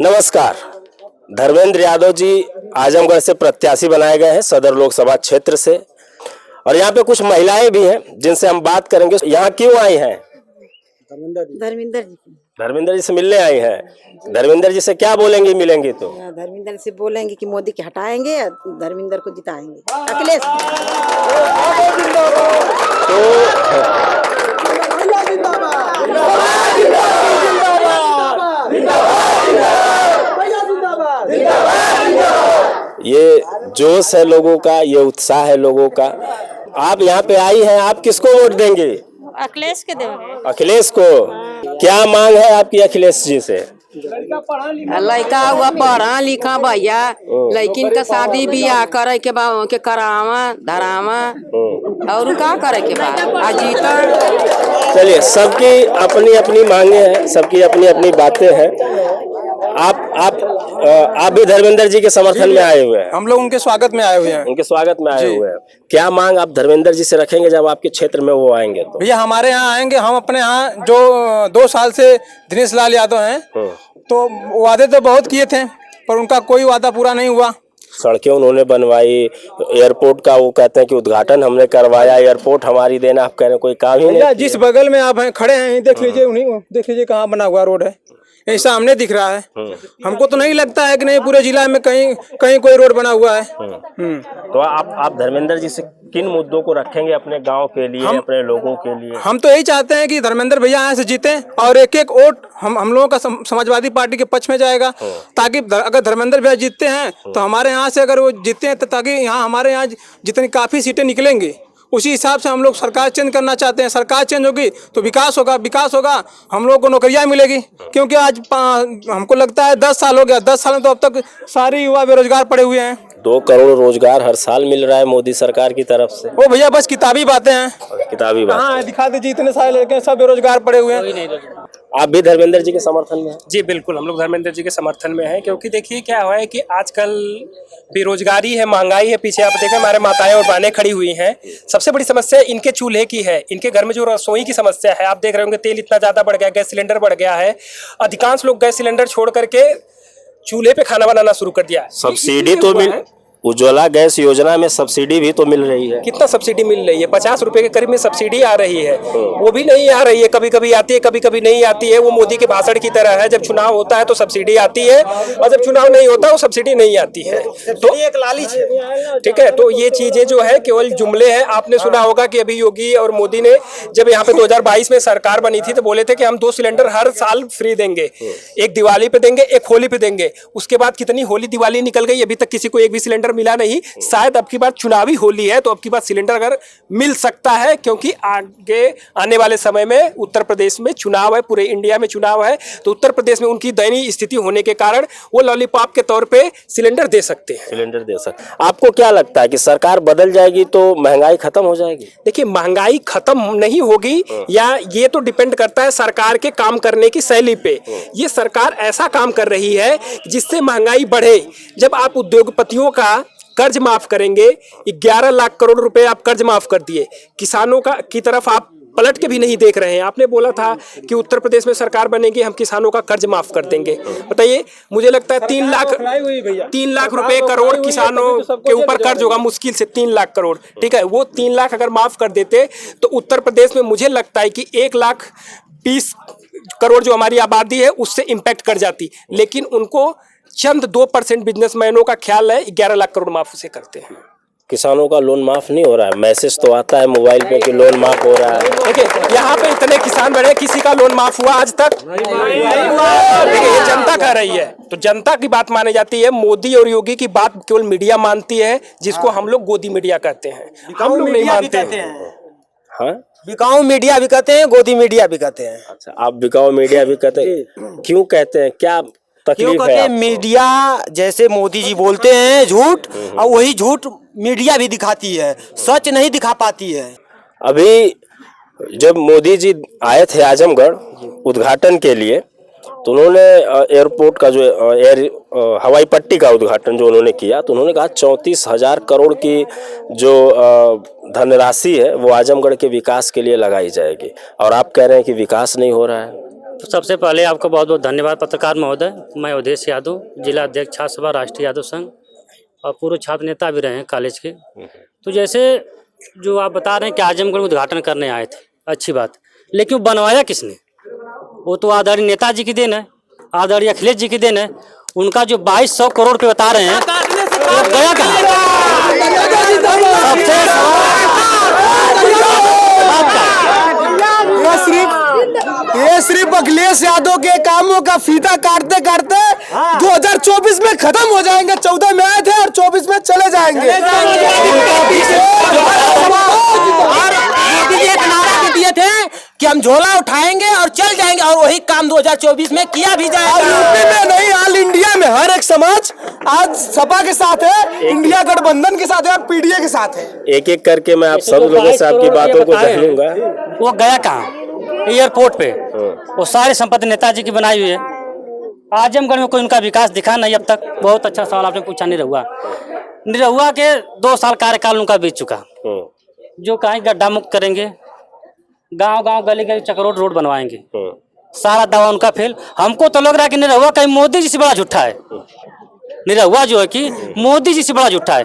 नमस्कार। धर्मेंद्र यादव जी आजमगढ़ से प्रत्याशी बनाए गए हैं सदर लोकसभा क्षेत्र से, और यहाँ पे कुछ महिलाएं भी हैं जिनसे हम बात करेंगे। यहाँ क्यों आई हैं? धर्मेंद्र जी से मिलने आई हैं। धर्मेंद्र जी से क्या बोलेंगी मिलेंगी तो? धर्मेंद्र से बोलेंगे कि मोदी के हटाएंगे, धर्मेंद्र को जिताएंगे। अखिलेश ये जोश है लोगों का, ये उत्साह है लोगों का। आप यहाँ पे आई हैं, आप किसको वोट देंगे? अखिलेश के देंगे। अखिलेश को। क्या मांग है आपकी अखिलेश जी से? लड़का हुआ पढ़ा लिखा भैया, लड़किन का शादी बियाह करे के बा के करावा धरावा और का करे के बाद अजीता। चलिए, सबकी अपनी अपनी मांगे हैं, सबकी अपनी अपनी बातें हैं। आप भी धर्मेंद्र जी के समर्थन में आए हुए हैं? हम लोग उनके स्वागत में आए हुए हैं। उनके स्वागत में आए हुए हैं। क्या मांग आप धर्मेंद्र जी से रखेंगे जब आपके क्षेत्र में वो आएंगे तो? भैया हमारे यहाँ आएंगे, हम अपने यहाँ जो 2 साल से दिनेश लाल यादव हैं, तो वादे तो बहुत किए थे पर उनका कोई वादा पूरा नहीं हुआ। सड़कें उन्होंने बनवाई, एयरपोर्ट का वो कहते हैं कि उद्घाटन हमने करवाया, एयरपोर्ट हमारी देना, आप कह रहे हैं कोई काम ही नहीं। जिस बगल में आप हैं खड़े हैं, देख लीजिए, उन्हीं देख लीजिए कहाँ बना हुआ रोड है, ये सामने दिख रहा है। हमको तो नहीं लगता है कि नहीं पूरे जिला में कहीं कहीं कोई रोड बना हुआ है। तो आप धर्मेंद्र जी से किन मुद्दों को रखेंगे अपने गांव के लिए, अपने लोगों के लिए? हम तो यही चाहते हैं कि धर्मेंद्र भैया यहाँ से जीते और एक एक वोट हम लोगों का समाजवादी पार्टी के पक्ष में जाएगा, ताकि अगर धर्मेंद्र भैया जीतते हैं तो हमारे यहाँ से अगर वो जीतते हैं तो ताकि यहाँ हमारे यहाँ जितनी काफ़ी सीटें निकलेंगी उसी हिसाब से हम लोग सरकार चेंज करना चाहते हैं। सरकार चेंज होगी तो विकास होगा, हम लोग को नौकरियां मिलेगी। क्योंकि आज हमको लगता है 10 साल हो गया, 10 साल में तो अब तक सारे युवा बेरोजगार पड़े हुए हैं। 2 करोड़ रोजगार हर साल मिल रहा है मोदी सरकार की तरफ से। वो भैया बस किताबी बातें हैं, किताबी बात। हाँ दिखा दीजिए, इतने सारे लड़के सब बेरोजगार पड़े हुए हैं। आप भी धर्मेंद्र जी के समर्थन में हैं? जी बिल्कुल, हम लोग धर्मेंद्र जी के समर्थन में हैं, क्योंकि देखिए क्या हुआ है कि आजकल बेरोजगारी है, महंगाई है। पीछे आप देखें हमारे माताएं और बहनें खड़ी हुई हैं। सबसे बड़ी समस्या इनके चूल्हे की है, इनके घर में जो रसोई की समस्या है। आप देख रहे होंगे तेल इतना ज़्यादा बढ़ गया, गैस सिलेंडर बढ़ गया है। अधिकांश लोग गैस सिलेंडर छोड़ करके चूल्हे पे खाना बनाना शुरू कर दिया। सब्सिडी तो मिल, उज्ज्वला गैस योजना में सब्सिडी भी तो मिल रही है। कितना सब्सिडी मिल रही है? 50 रुपए के करीब में सब्सिडी आ रही है। वो भी नहीं आ रही है, कभी कभी आती है, कभी कभी नहीं आती है। वो मोदी के भाषण की तरह है, जब चुनाव होता है तो सब्सिडी आती है और जब चुनाव नहीं होता वो सब्सिडी नहीं आती है। तो एक लालच है, ठीक है। तो ये चीजें जो है केवल जुमले हैं। आपने सुना होगा कि अभी योगी और मोदी ने जब यहाँ पे 2022 में सरकार बनी थी तो बोले थे कि हम 2 सिलेंडर हर साल फ्री देंगे, एक दिवाली पे देंगे, एक होली पे देंगे। उसके बाद कितनी होली दिवाली निकल गई, अभी तक किसी को एक भी सिलेंडर मिला नहीं। शायद अब की बार चुनावी होली है तो अब की बार सिलेंडर अगर मिल सकता है, क्योंकि आगे आने वाले समय में उत्तर प्रदेश में चुनाव है, पूरे इंडिया में चुनाव है। तो उत्तर प्रदेश में उनकी दयनीय स्थिति होने के कारण वो लॉलीपॉप के तौर पे सिलेंडर दे सकते हैं। सिलेंडर दे सकते। आपको क्या लगता है कि सरकार बदल जाएगी तो महंगाई खत्म हो जाएगी? देखिए, महंगाई खत्म नहीं होगी, या ये तो डिपेंड करता है सरकार के काम करने की शैली पे। ये सरकार ऐसा काम कर रही है जिससे महंगाई बढ़े। जब आप उद्योगपतियों का कर्ज माफ करेंगे, 11 लाख करोड़ रुपए आप कर्ज माफ कर दिए, किसानों का की तरफ आप पलट के भी नहीं देख रहे हैं। आपने बोला था कि उत्तर प्रदेश में सरकार बनेगी, हम किसानों का कर्ज माफ कर देंगे। बताइए, मुझे लगता है 3 लाख रुपए करोड़ किसानों के ऊपर कर्ज होगा, मुश्किल से 3 लाख करोड़, ठीक है। वो 3 लाख अगर माफ कर देते तो उत्तर प्रदेश में मुझे लगता है कि 1,20,00,000 करोड़ जो हमारी आबादी है उससे इम्पैक्ट कर जाती। लेकिन उनको चंद 2% बिजनेसमैनों का ख्याल है, 11 लाख करोड़ माफ उसे करते हैं। किसानों का लोन माफ नहीं हो रहा है? मैसेज तो आता है मोबाइल पे कि लोन माफ हो रहा है। देखिए, यहाँ पे इतने किसान बड़े, किसी का लोन माफ हुआ आज तक? नहीं हुआ। देखिए, ये जनता कह रही है, तो जनता की बात मानी जाती है। मोदी और योगी की बात केवल मीडिया मानती है, जिसको हम लोग गोदी मीडिया कहते हैं। हम लोग नहीं मानते हैं। हाँ, बिकाऊ मीडिया भी कहते हैं, गोदी मीडिया भी कहते हैं। अच्छा, आप बिकाऊ मीडिया भी कहते हैं, क्यों कहते हैं? क्या क्यों कहते हैं? मीडिया जैसे मोदी जी बोलते हैं झूठ, और वही झूठ मीडिया भी दिखाती है, सच नहीं दिखा पाती है। अभी जब मोदी जी आए थे आजमगढ़ उद्घाटन के लिए, तो उन्होंने एयरपोर्ट का जो हवाई पट्टी का उद्घाटन जो उन्होंने किया, तो उन्होंने कहा 34,000 करोड़ की जो धनराशि है वो आजमगढ़ के विकास के लिए लगाई जाएगी। और आप कह रहे हैं कि विकास नहीं हो रहा है। सबसे पहले आपका बहुत बहुत धन्यवाद पत्रकार महोदय। मैं अवधेश यादव, जिला अध्यक्ष छात्र सभा राष्ट्रीय यादव संघ और पूर्व छात्र नेता भी रहे हैं कॉलेज के। तो जैसे जो आप बता रहे हैं कि आजमगढ़ में उद्घाटन करने आए थे, अच्छी बात, लेकिन वो बनवाया किसने? वो तो आदरणीय नेताजी की देन है, आदरणीय अखिलेश जी की देन है। उनका जो 2200 करोड़ रुपये बता रहे हैं वो गया कहाँ? ये सिर्फ अखिलेश यादव के कामों का फीता काटते काटते 2024 में खत्म हो जाएंगे। 14 में आए थे और 24 में चले जाएंगे। दिए थे कि हम झोला उठाएंगे और चल जाएंगे, और वही काम 2024 में किया भी जाएगा। यूपी में नहीं, ऑल इंडिया में हर एक समाज आज सपा के साथ है, इंडिया गठबंधन के साथ है और पीडीए के साथ है। एक एक करके मैं आप सब लोगों से आपकी बातों को कह लूंगा। वो गया कहाँ? एयरपोर्ट पे। वो सारी संपत्ति नेताजी की बनाई हुई है। आजमगढ़ में कोई उनका विकास दिखा नहीं अब तक। बहुत अच्छा सवाल आपने पूछा। निरहुआ के 2 साल कार्यकाल उनका बीत चुका। जो कहीं गड्ढा मुक्त करेंगे, गांव गांव गली गली चक्रोट रोड बनवाएंगे, सारा दावा उनका फेल। हमको तो लग रहा है कि निरहुआ कहीं मोदी जी से बड़ा झूठा है। निरहुआ जो है कि मोदी जी से बड़ा झूठा है।